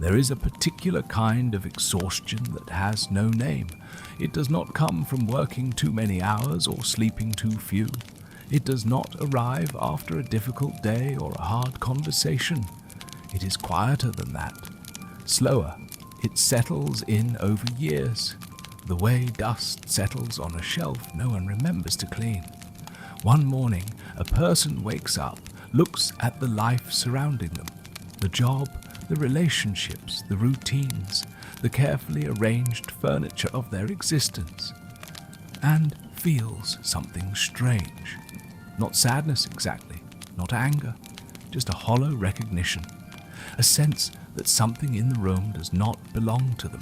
There is a particular kind of exhaustion that has no name. It does not come from working too many hours or sleeping too few. It does not arrive after a difficult day or a hard conversation. It is quieter than that, slower. It settles in over years, the way dust settles on a shelf no one remembers to clean. One morning, a person wakes up, looks at the life surrounding them, the job, the relationships, the routines, the carefully arranged furniture of their existence, and feels something strange. Not sadness exactly, not anger, just a hollow recognition, a sense that something in the room does not belong to them,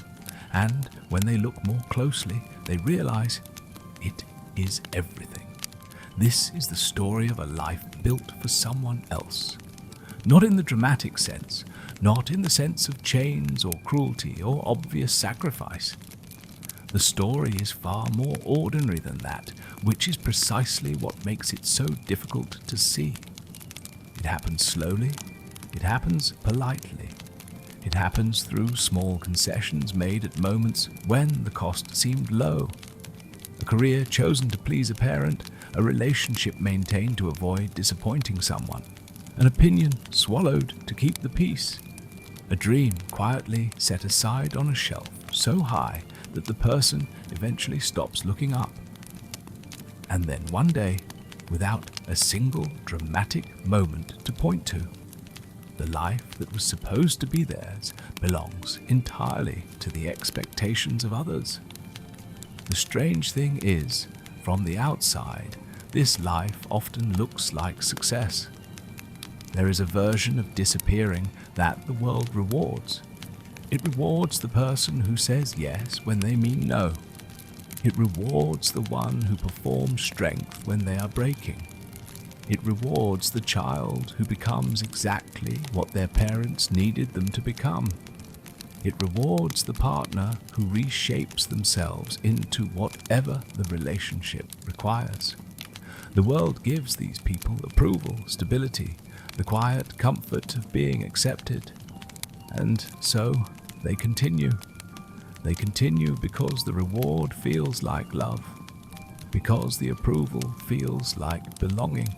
and when they look more closely, they realize it is everything. This is the story of a life built for someone else. Not in the dramatic sense, not in the sense of chains or cruelty or obvious sacrifice. The story is far more ordinary than that, which is precisely what makes it so difficult to see. It happens slowly, it happens politely, it happens through small concessions made at moments when the cost seemed low. A career chosen to please a parent, a relationship maintained to avoid disappointing someone, an opinion swallowed to keep the peace, a dream quietly set aside on a shelf so high that the person eventually stops looking up. And then one day, without a single dramatic moment to point to, the life that was supposed to be theirs belongs entirely to the expectations of others. The strange thing is, from the outside, this life often looks like success. There is a version of disappearing that the world rewards. It rewards the person who says yes when they mean no. It rewards the one who performs strength when they are breaking. It rewards the child who becomes exactly what their parents needed them to become. It rewards the partner who reshapes themselves into whatever the relationship requires. The world gives these people approval, stability, the quiet comfort of being accepted. And so they continue. They continue because the reward feels like love, because the approval feels like belonging,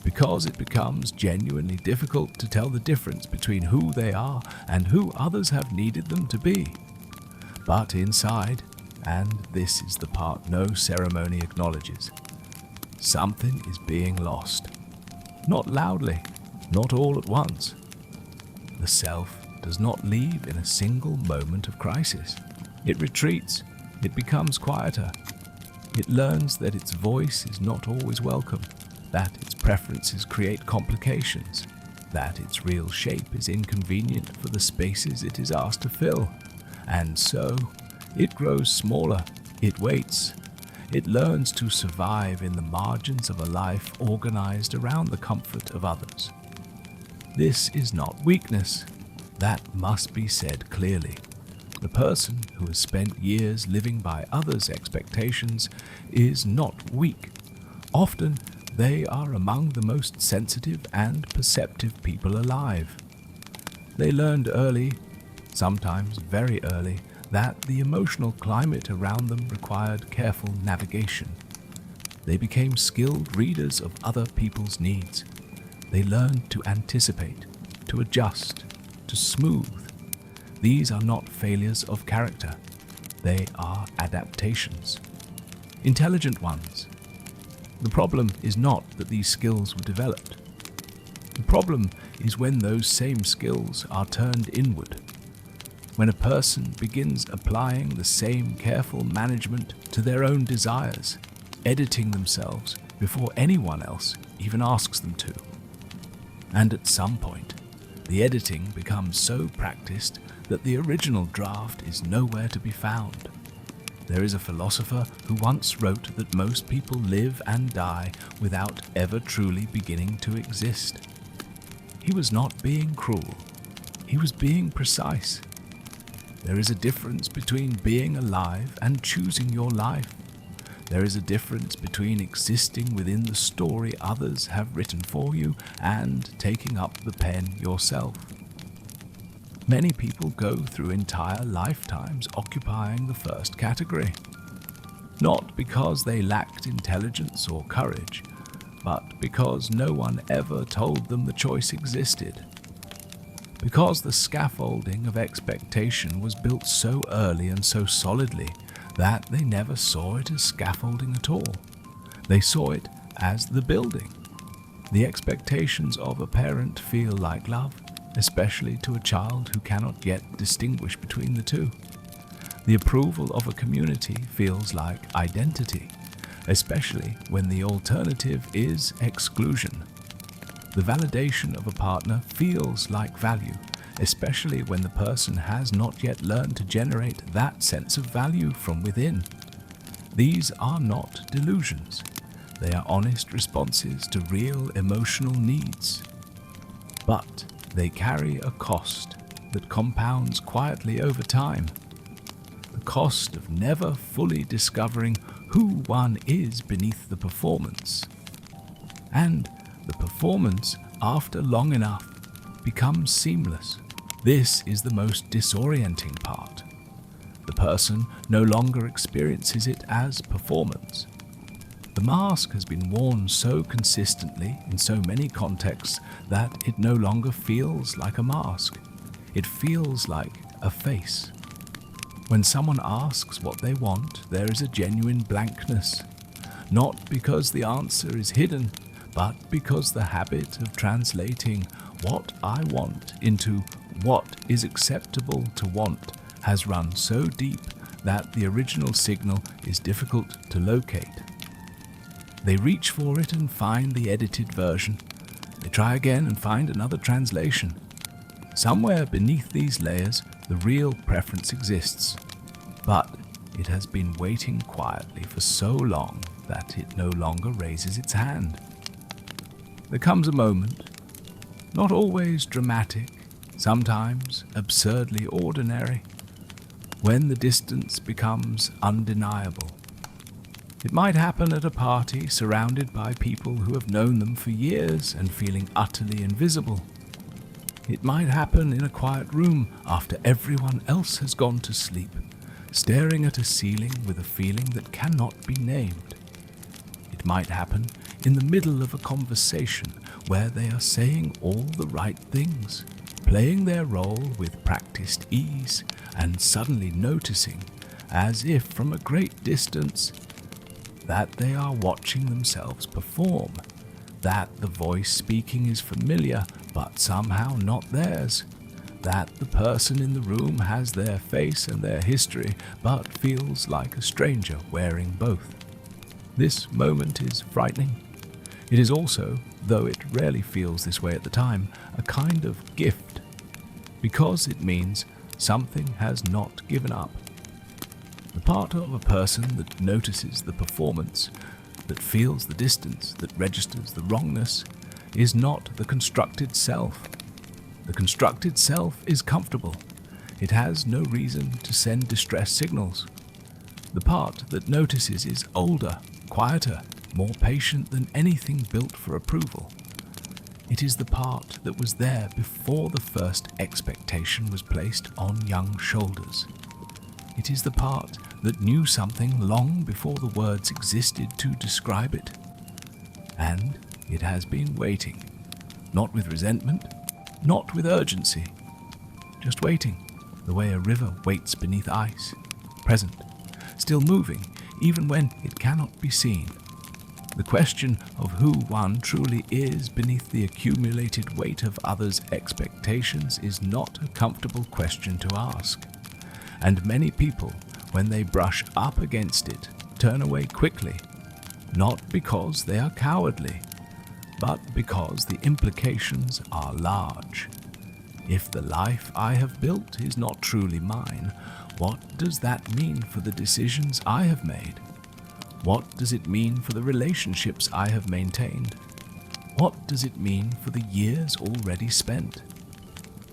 because it becomes genuinely difficult to tell the difference between who they are and who others have needed them to be. But inside, and this is the part no ceremony acknowledges, something is being lost. Not loudly, not all at once. The self does not leave in a single moment of crisis. It retreats, it becomes quieter. It learns that its voice is not always welcome, that its preferences create complications, that its real shape is inconvenient for the spaces it is asked to fill. And so, it grows smaller, it waits. It learns to survive in the margins of a life organized around the comfort of others. This is not weakness. That must be said clearly. The person who has spent years living by others' expectations is not weak. Often, they are among the most sensitive and perceptive people alive. They learned early, sometimes very early, that the emotional climate around them required careful navigation. They became skilled readers of other people's needs. They learned to anticipate, to adjust, to smooth. These are not failures of character. They are adaptations. Intelligent ones. The problem is not that these skills were developed. The problem is when those same skills are turned inward. When a person begins applying the same careful management to their own desires, editing themselves before anyone else even asks them to. And at some point, the editing becomes so practiced that the original draft is nowhere to be found. There is a philosopher who once wrote that most people live and die without ever truly beginning to exist. He was not being cruel. He was being precise. There is a difference between being alive and choosing your life. There is a difference between existing within the story others have written for you and taking up the pen yourself. Many people go through entire lifetimes occupying the first category, not because they lacked intelligence or courage, but because no one ever told them the choice existed. Because the scaffolding of expectation was built so early and so solidly that they never saw it as scaffolding at all. They saw it as the building. The expectations of a parent feel like love, especially to a child who cannot yet distinguish between the two. The approval of a community feels like identity, especially when the alternative is exclusion. The validation of a partner feels like value, especially when the person has not yet learned to generate that sense of value from within. These are not delusions. They are honest responses to real emotional needs. But they carry a cost that compounds quietly over time. The cost of never fully discovering who one is beneath the performance. And the performance, after long enough, becomes seamless. This is the most disorienting part. The person no longer experiences it as performance. The mask has been worn so consistently in so many contexts that it no longer feels like a mask. It feels like a face. When someone asks what they want, there is a genuine blankness, not because the answer is hidden, but because the habit of translating what I want into what is acceptable to want has run so deep that the original signal is difficult to locate. They reach for it and find the edited version. They try again and find another translation. Somewhere beneath these layers, the real preference exists, but it has been waiting quietly for so long that it no longer raises its hand. There comes a moment, not always dramatic, sometimes absurdly ordinary, when the distance becomes undeniable. It might happen at a party surrounded by people who have known them for years and feeling utterly invisible. It might happen in a quiet room after everyone else has gone to sleep, staring at a ceiling with a feeling that cannot be named. It might happen in the middle of a conversation where they are saying all the right things, playing their role with practiced ease, and suddenly noticing, as if from a great distance, that they are watching themselves perform, that the voice speaking is familiar but somehow not theirs, that the person in the room has their face and their history but feels like a stranger wearing both. This moment is frightening. It is also, though it rarely feels this way at the time, a kind of gift, because it means something has not given up. The part of a person that notices the performance, that feels the distance, that registers the wrongness, is not the constructed self. The constructed self is comfortable. It has no reason to send distress signals. The part that notices is older, quieter, more patient than anything built for approval. It is the part that was there before the first expectation was placed on young shoulders. It is the part that knew something long before the words existed to describe it. And it has been waiting, not with resentment, not with urgency, just waiting, the way a river waits beneath ice, present, still moving, even when it cannot be seen. The question of who one truly is beneath the accumulated weight of others' expectations is not a comfortable question to ask. And many people, when they brush up against it, turn away quickly, not because they are cowardly, but because the implications are large. If the life I have built is not truly mine, what does that mean for the decisions I have made? What does it mean for the relationships I have maintained? What does it mean for the years already spent?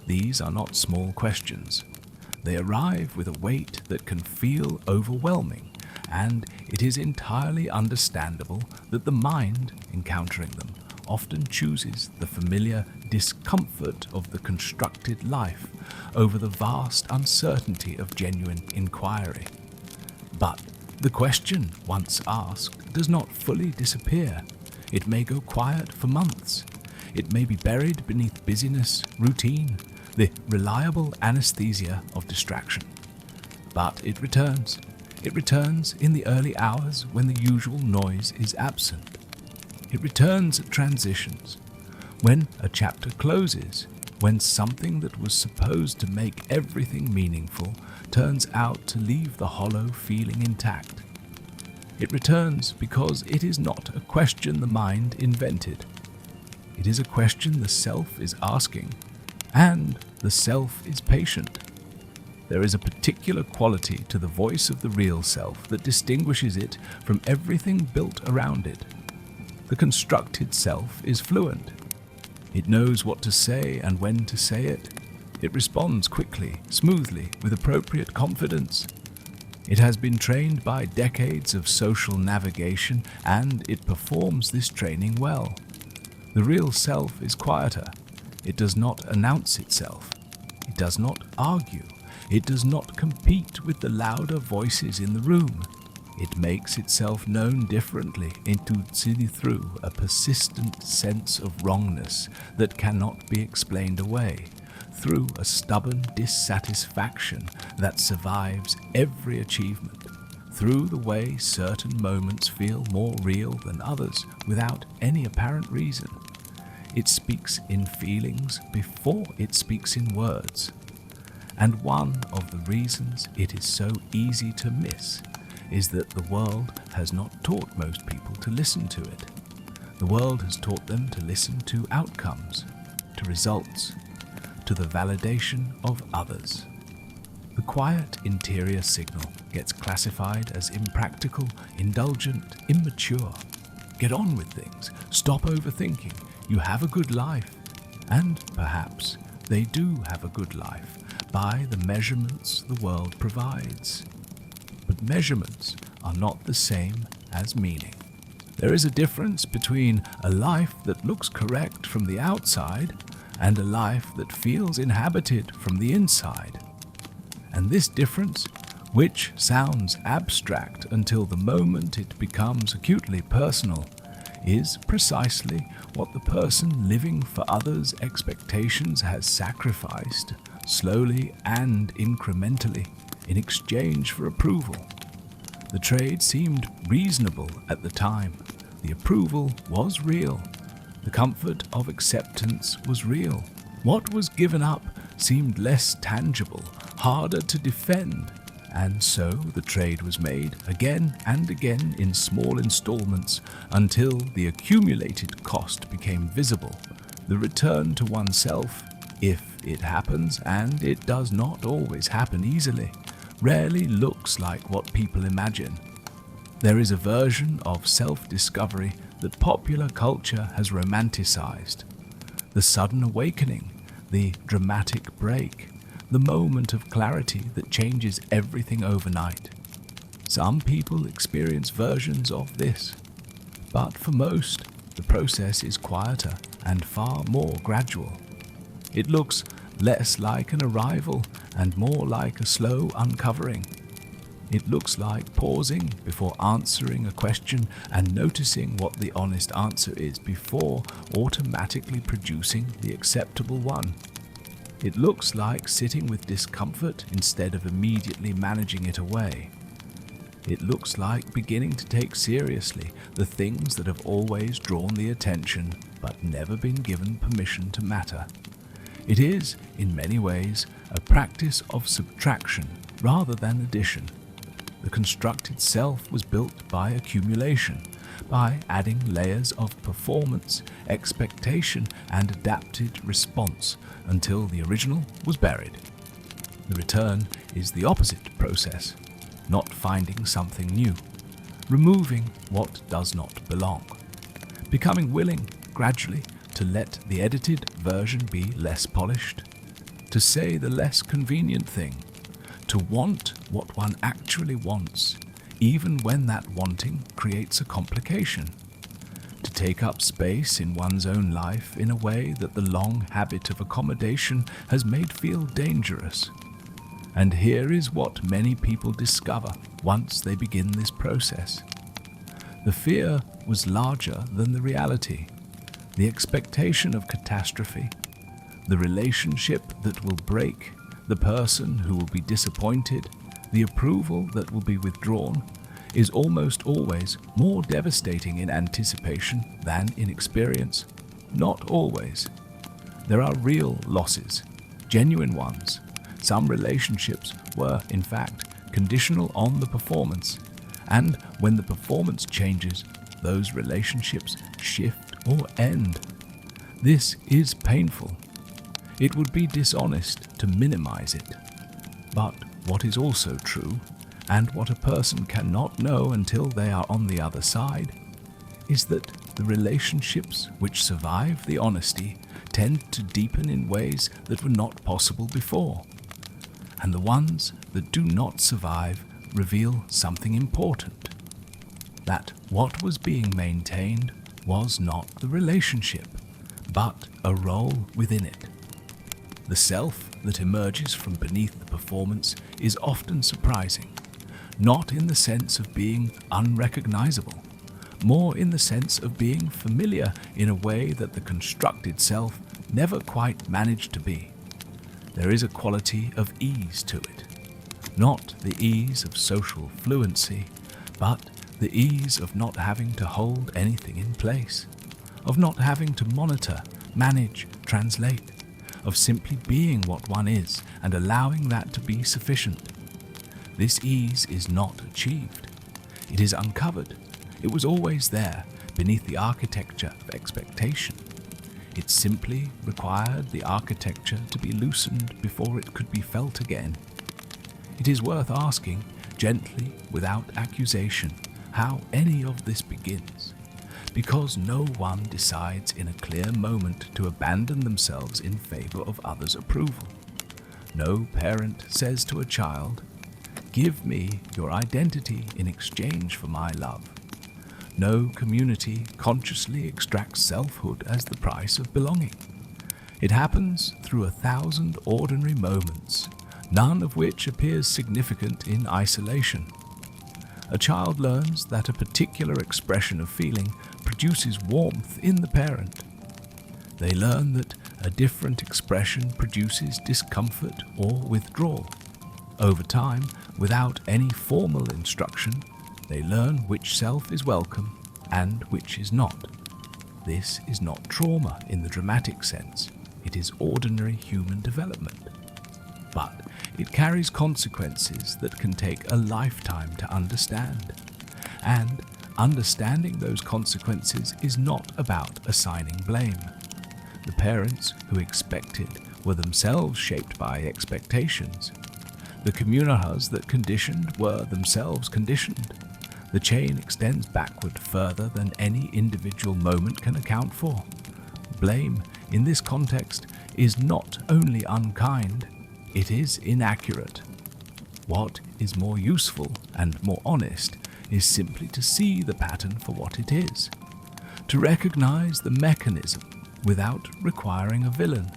These are not small questions. They arrive with a weight that can feel overwhelming, and it is entirely understandable that the mind, encountering them, often chooses the familiar discomfort of the constructed life over the vast uncertainty of genuine inquiry. But the question, once asked, does not fully disappear. It may go quiet for months. It may be buried beneath busyness, routine, the reliable anesthesia of distraction. But it returns. It returns in the early hours when the usual noise is absent. It returns at transitions, when a chapter closes, when something that was supposed to make everything meaningful turns out to leave the hollow feeling intact. It returns because it is not a question the mind invented. It is a question the self is asking, and the self is patient. There is a particular quality to the voice of the real self that distinguishes it from everything built around it. The constructed self is fluent. It knows what to say and when to say it. It responds quickly, smoothly, with appropriate confidence. It has been trained by decades of social navigation, and it performs this training well. The real self is quieter. It does not announce itself. It does not argue. It does not compete with the louder voices in the room. It makes itself known differently through a persistent sense of wrongness that cannot be explained away, through a stubborn dissatisfaction that survives every achievement, through the way certain moments feel more real than others without any apparent reason. It speaks in feelings before it speaks in words. And one of the reasons it is so easy to miss is that the world has not taught most people to listen to it. The world has taught them to listen to outcomes, to results, to the validation of others. The quiet interior signal gets classified as impractical, indulgent, immature. Get on with things. Stop overthinking. You have a good life. And perhaps they do have a good life by the measurements the world provides. But measurements are not the same as meaning. There is a difference between a life that looks correct from the outside and a life that feels inhabited from the inside. And this difference, which sounds abstract until the moment it becomes acutely personal, is precisely what the person living for others' expectations has sacrificed, slowly and incrementally, in exchange for approval. The trade seemed reasonable at the time. The approval was real. The comfort of acceptance was real. What was given up seemed less tangible, harder to defend, and so the trade was made again and again in small installments until the accumulated cost became visible. The return to oneself, if it happens, and it does not always happen easily, rarely looks like what people imagine. There is a version of self-discovery that popular culture has romanticized. The sudden awakening, the dramatic break, the moment of clarity that changes everything overnight. Some people experience versions of this, but for most, the process is quieter and far more gradual. It looks less like an arrival and more like a slow uncovering. It looks like pausing before answering a question and noticing what the honest answer is before automatically producing the acceptable one. It looks like sitting with discomfort instead of immediately managing it away. It looks like beginning to take seriously the things that have always drawn the attention but never been given permission to matter. It is, in many ways, a practice of subtraction rather than addition. The constructed self was built by accumulation, by adding layers of performance, expectation, and adapted response until the original was buried. The return is the opposite process, not finding something new, removing what does not belong, becoming willing gradually to let the edited version be less polished, to say the less convenient thing, to want what one actually wants, even when that wanting creates a complication, to take up space in one's own life in a way that the long habit of accommodation has made feel dangerous. And here is what many people discover once they begin this process. The fear was larger than the reality, the expectation of catastrophe, the relationship that will break, the person who will be disappointed, the approval that will be withdrawn, is almost always more devastating in anticipation than in experience. Not always. There are real losses, genuine ones. Some relationships were, in fact, conditional on the performance, and when the performance changes, those relationships shift or end. This is painful. It would be dishonest to minimize it. But what is also true, and what a person cannot know until they are on the other side, is that the relationships which survive the honesty tend to deepen in ways that were not possible before. And the ones that do not survive reveal something important. That what was being maintained was not the relationship, but a role within it. The self that emerges from beneath the performance is often surprising, not in the sense of being unrecognizable, more in the sense of being familiar in a way that the constructed self never quite managed to be. There is a quality of ease to it, not the ease of social fluency, but the ease of not having to hold anything in place, of not having to monitor, manage, translate, of simply being what one is and allowing that to be sufficient. This ease is not achieved. It is uncovered. It was always there, beneath the architecture of expectation. It simply required the architecture to be loosened before it could be felt again. It is worth asking, gently, without accusation, how any of this begins, because no one decides in a clear moment to abandon themselves in favor of others' approval. No parent says to a child, "Give me your identity in exchange for my love." No community consciously extracts selfhood as the price of belonging. It happens through 1,000 ordinary moments, none of which appears significant in isolation. A child learns that a particular expression of feeling produces warmth in the parent. They learn that a different expression produces discomfort or withdrawal. Over time, without any formal instruction, they learn which self is welcome and which is not. This is not trauma in the dramatic sense. It is ordinary human development. But it carries consequences that can take a lifetime to understand. And understanding those consequences is not about assigning blame. The parents who expected were themselves shaped by expectations. The communahas that conditioned were themselves conditioned. The chain extends backward further than any individual moment can account for. Blame, in this context, is not only unkind, it is inaccurate. What is more useful and more honest is simply to see the pattern for what it is, to recognize the mechanism without requiring a villain,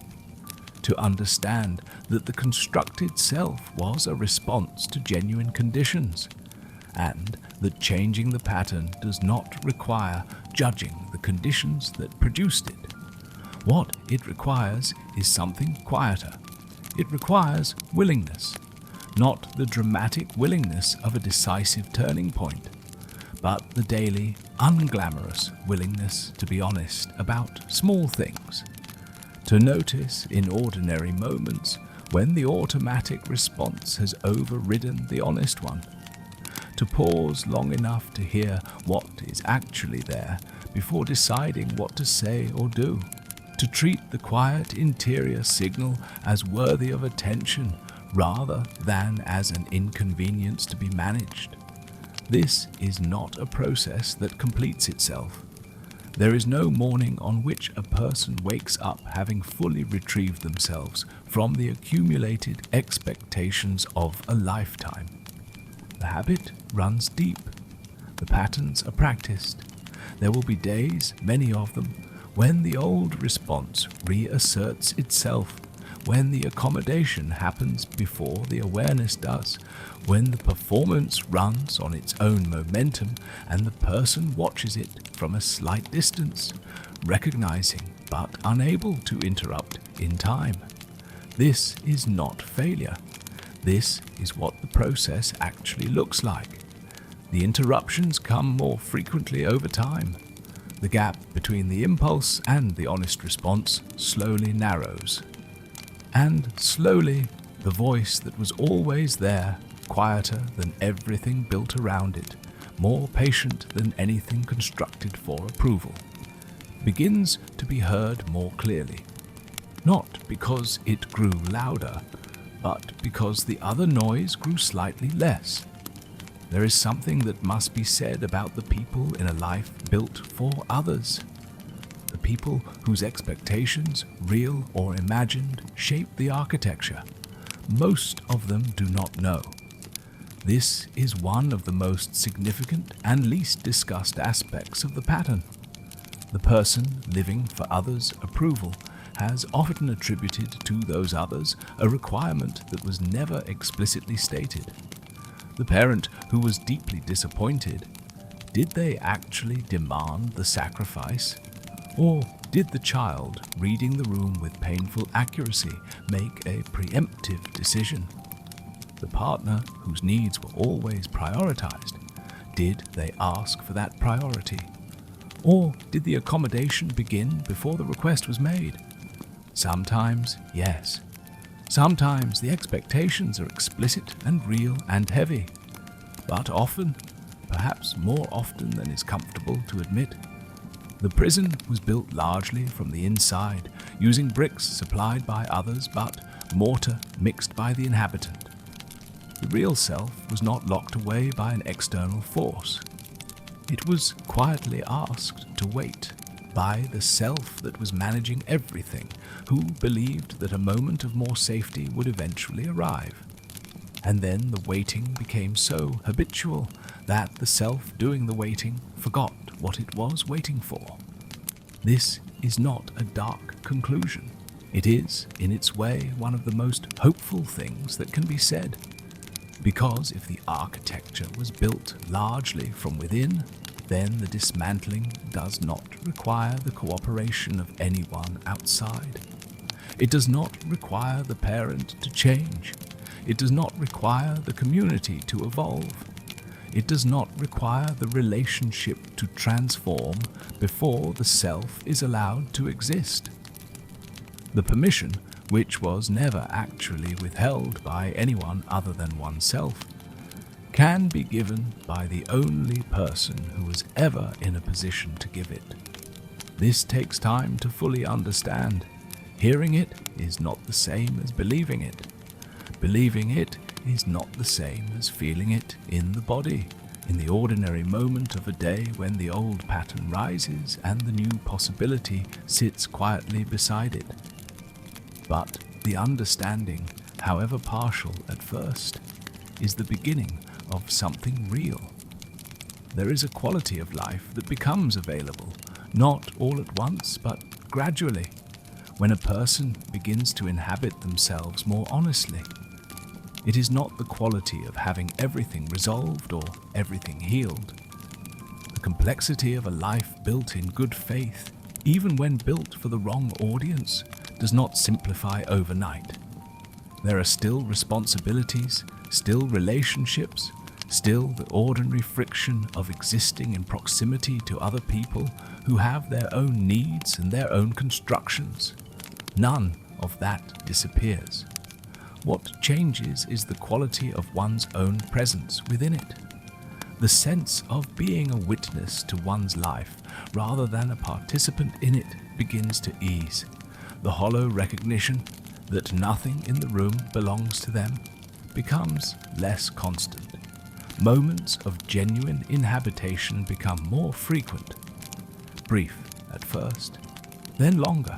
to understand that the constructed self was a response to genuine conditions, and that changing the pattern does not require judging the conditions that produced it. What it requires is something quieter. It requires willingness, not the dramatic willingness of a decisive turning point, but the daily, unglamorous willingness to be honest about small things, to notice in ordinary moments when the automatic response has overridden the honest one, to pause long enough to hear what is actually there before deciding what to say or do, to treat the quiet interior signal as worthy of attention rather than as an inconvenience to be managed. This is not a process that completes itself. There is no morning on which a person wakes up having fully retrieved themselves from the accumulated expectations of a lifetime. The habit runs deep. The patterns are practiced. There will be days, many of them, when the old response reasserts itself, when the accommodation happens before the awareness does, when the performance runs on its own momentum and the person watches it from a slight distance, recognizing but unable to interrupt in time. This is not failure. This is what the process actually looks like. The interruptions come more frequently over time. The gap between the impulse and the honest response slowly narrows. And slowly, the voice that was always there, quieter than everything built around it, more patient than anything constructed for approval, begins to be heard more clearly. Not because it grew louder, but because the other noise grew slightly less. There is something that must be said about the people in a life built for others. The people whose expectations, real or imagined, shape the architecture. Most of them do not know. This is one of the most significant and least discussed aspects of the pattern. The person living for others' approval has often attributed to those others a requirement that was never explicitly stated. The parent who was deeply disappointed, did they actually demand the sacrifice? Or did the child, reading the room with painful accuracy, make a preemptive decision? The partner whose needs were always prioritized, did they ask for that priority? Or did the accommodation begin before the request was made? Sometimes, yes. Sometimes the expectations are explicit and real and heavy. But often, perhaps more often than is comfortable to admit, the prison was built largely from the inside, using bricks supplied by others but mortar mixed by the inhabitant. The real self was not locked away by an external force. It was quietly asked to wait by the self that was managing everything, who believed that a moment of more safety would eventually arrive. And then the waiting became so habitual that the self doing the waiting forgot what it was waiting for. This is not a dark conclusion. It is, in its way, one of the most hopeful things that can be said. Because if the architecture was built largely from within, then the dismantling does not require the cooperation of anyone outside. It does not require the parent to change. It does not require the community to evolve. It does not require the relationship to transform before the self is allowed to exist. The permission, which was never actually withheld by anyone other than oneself, can be given by the only person who was ever in a position to give it. This takes time to fully understand. Hearing it is not the same as believing it. Believing it is not the same as feeling it in the body, in the ordinary moment of a day when the old pattern rises and the new possibility sits quietly beside it. But the understanding, however partial at first, is the beginning of something real. There is a quality of life that becomes available, not all at once, but gradually, when a person begins to inhabit themselves more honestly. It is not the quality of having everything resolved or everything healed. The complexity of a life built in good faith, even when built for the wrong audience, does not simplify overnight. There are still responsibilities, still relationships, still the ordinary friction of existing in proximity to other people who have their own needs and their own constructions. None of that disappears. What changes is the quality of one's own presence within it. The sense of being a witness to one's life rather than a participant in it begins to ease. The hollow recognition that nothing in the room belongs to them becomes less constant. Moments of genuine inhabitation become more frequent, brief at first, then longer,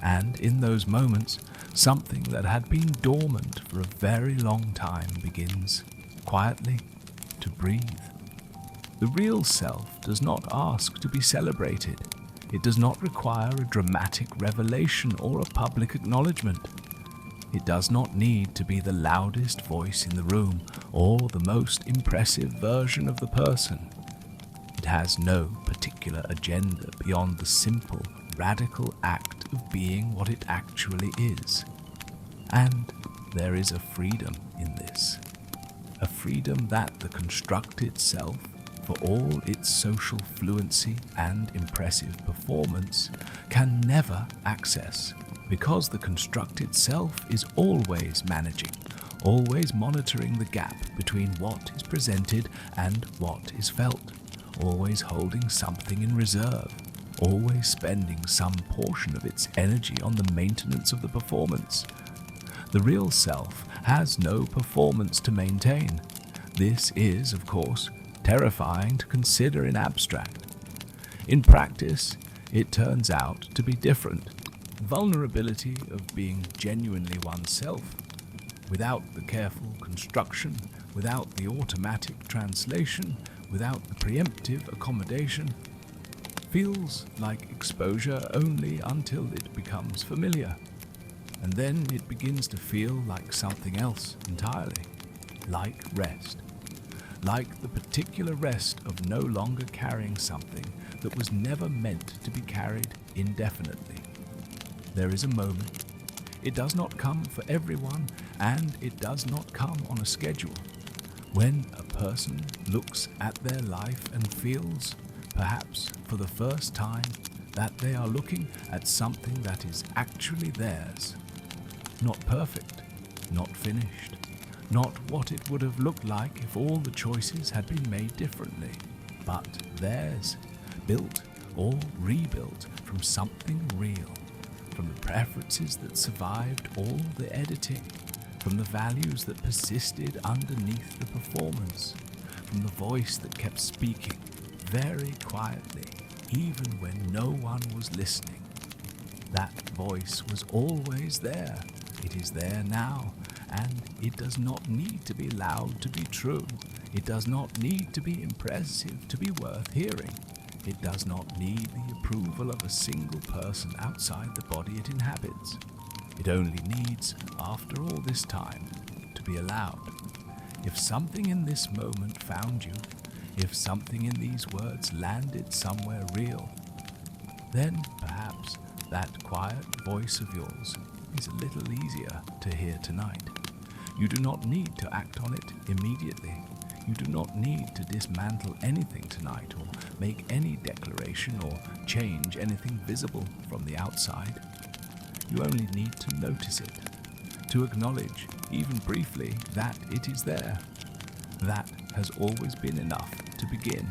and in those moments, something that had been dormant for a very long time begins quietly to breathe. The real self does not ask to be celebrated. It does not require a dramatic revelation or a public acknowledgement. It does not need to be the loudest voice in the room or the most impressive version of the person. It has no particular agenda beyond the simple, radical act of being what it actually is. And there is a freedom in this. A freedom that the constructed self, for all its social fluency and impressive performance, can never access, because the constructed self is always managing, always monitoring the gap between what is presented and what is felt, always holding something in reserve, always spending some portion of its energy on the maintenance of the performance. The real self has no performance to maintain. This is, of course, terrifying to consider in abstract. In practice, it turns out to be different. Vulnerability of being genuinely oneself, without the careful construction, without the automatic translation, without the preemptive accommodation, feels like exposure only until it becomes familiar. And then it begins to feel like something else entirely, like rest. Like the particular rest of no longer carrying something that was never meant to be carried indefinitely. There is a moment. It does not come for everyone, and it does not come on a schedule, when a person looks at their life and feels, perhaps for the first time, that they are looking at something that is actually theirs. Not perfect, not finished, not what it would have looked like if all the choices had been made differently, but theirs, built or rebuilt from something real, from the preferences that survived all the editing, from the values that persisted underneath the performance, from the voice that kept speaking very quietly, even when no one was listening. That voice was always there. It is there now, and it does not need to be loud to be true. It does not need to be impressive to be worth hearing. It does not need the approval of a single person outside the body it inhabits. It only needs, after all this time, to be allowed. If something in this moment found you, if something in these words landed somewhere real, then perhaps that quiet voice of yours is a little easier to hear tonight. You do not need to act on it immediately. You do not need to dismantle anything tonight or make any declaration or change anything visible from the outside. You only need to notice it, to acknowledge, even briefly, that it is there. That has always been enough to begin.